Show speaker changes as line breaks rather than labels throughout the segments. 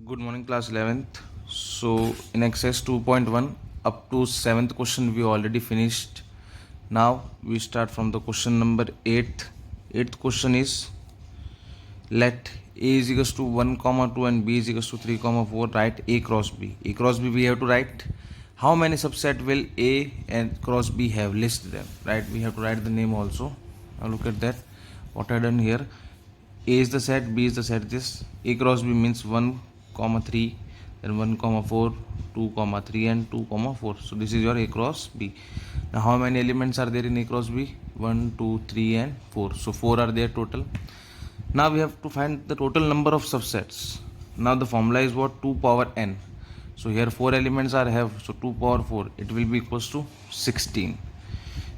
Good morning, class 11th. So, in exercise 2.1 up to 7th question, we already finished. Now, we start from the question number 8. 8th question is let A is equals to 1, comma 2 and B is equals to 3, comma 4. Write A cross B. A cross B, we have to write how many subset will A and cross B have. List them. Right? We have to write the name also. Now, look at that. What I done here. A is the set, B is the set. This A cross B means 1, comma 3, then 1, comma 4, 2, comma 3 and 2, comma 4. So this is your A cross B. Now how many elements are there in A cross B? 1, 2, 3 and 4. So 4 are there total. Now we have to find the total number of subsets. Now the formula is what? 2 power n. So here 4 elements are have, so 2 power 4, it will be equals to 16.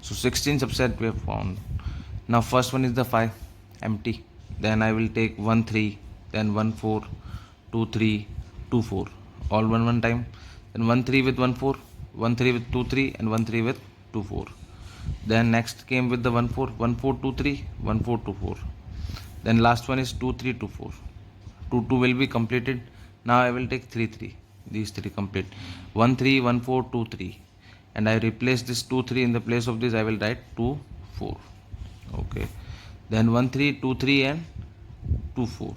So 16 subset we have found. Now first one is the 5, empty. Then I will take 1 3, then 1 4, 2 3, 2 4, all one time. Then 1 3 with 1 4, 1 3 with 2 3 and 1 3 with 2 4. Then next came with the 1 4, 1 4 2 3, 1 4 2 4. Then last one is 2 3 2 4. 2 2 will be completed. Now I will take 3 3. These three complete. 1 3, 1 4, 2 3. And I replace this 2 3 in the place of this. I will write 2 4. Okay. Then 1 3, 2 3 and 2 4.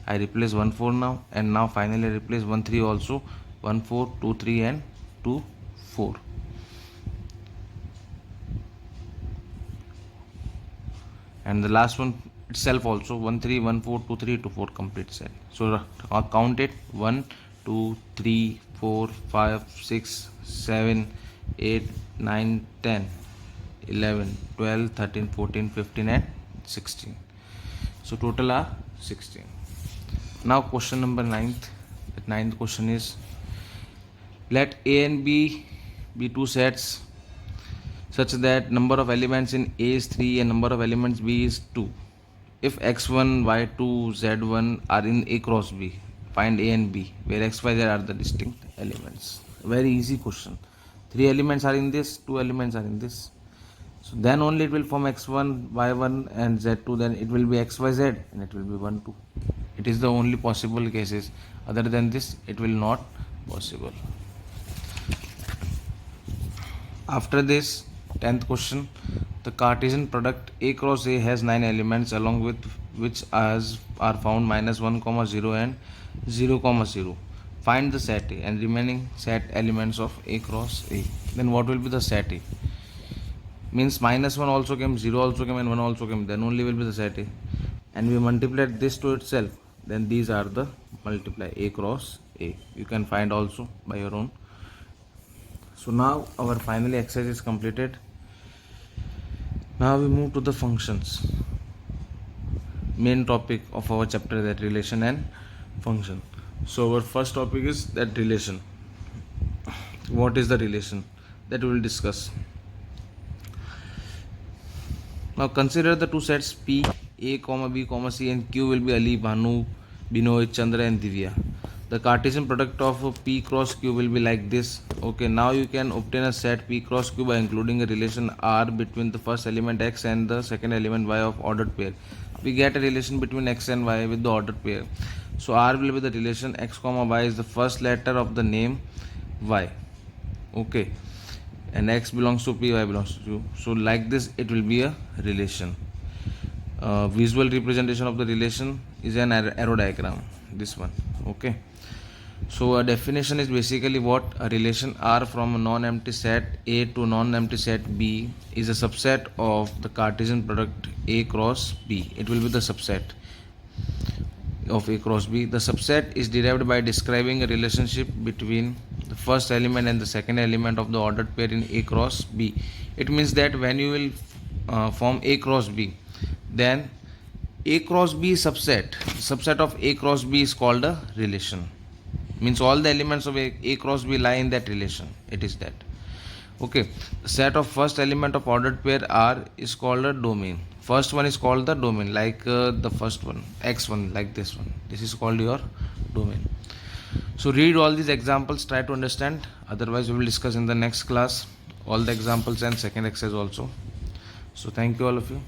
I replace 1 4 now, and now finally I replace 1 3 also. 1 4, 2 3 and 2 4. And the last one itself also 1 3, 1 4, 2 3, 2 4 complete set. So count it 1 2 3 4 5 6 7 8 9 10 11 12 13 14 15 and 16. So total are 16. Now question number 9th. The 9th question is let A and B be two sets such that number of elements in A is 3 and number of elements B is 2. If x1, y2, z1 are in A cross B, find A and B where x, y, z are the distinct elements. Very easy question. 3 elements are in this, 2 elements are in this. So then only it will form x1, y1 and z2, then it will be x, y, z and it will be 1, 2. It is the only possible cases. Other than this, it will not possible. After this, 10th question, the Cartesian product A cross A has 9 elements along with which are found -1, 0 and 0, 0. Find the set A and remaining set elements of A cross A. Then what will be the set A? Means -1 also came, 0 also came and 1 also came, then only will be the set A. And we multiplied this to itself, then these are the multiply A cross A. You can find also by your own. So now our finally exercise is completed. Now we move to the functions. Main topic of our chapter, that relation and function. So our first topic is that relation. What is the relation? That we will discuss. Now consider the two sets P, A, B, C and Q will be Ali, Bhanu, Binoy, Chandra and Divya. The Cartesian product of P cross Q will be like this. Okay, now you can obtain a set P cross Q by including a relation R between the first element X and the second element Y of ordered pair. We get a relation between X and Y with the ordered pair. So R will be the relation X, Y is the first letter of the name Y. Okay. And X belongs to P, Y belongs to Q. So like this it will be a relation. Visual representation of the relation is an arrow diagram. This one. Okay. So a definition is basically what? A relation R from a non-empty set A to non-empty set B is a subset of the Cartesian product A cross B. It will be the subset of A cross B. The subset is derived by describing a relationship between the first element and the second element of the ordered pair in A cross B. It means that when you will form A cross B, then A cross B subset of A cross B is called a relation. Means all the elements of A cross B lie in that relation. It is that. Okay. The set of first element of ordered pair R is called a domain. First one is called the domain, like the first one, X1, like this one. This is called your domain. So read all these examples, try to understand. Otherwise, we will discuss in the next class all the examples and second exercise also. So thank you all of you.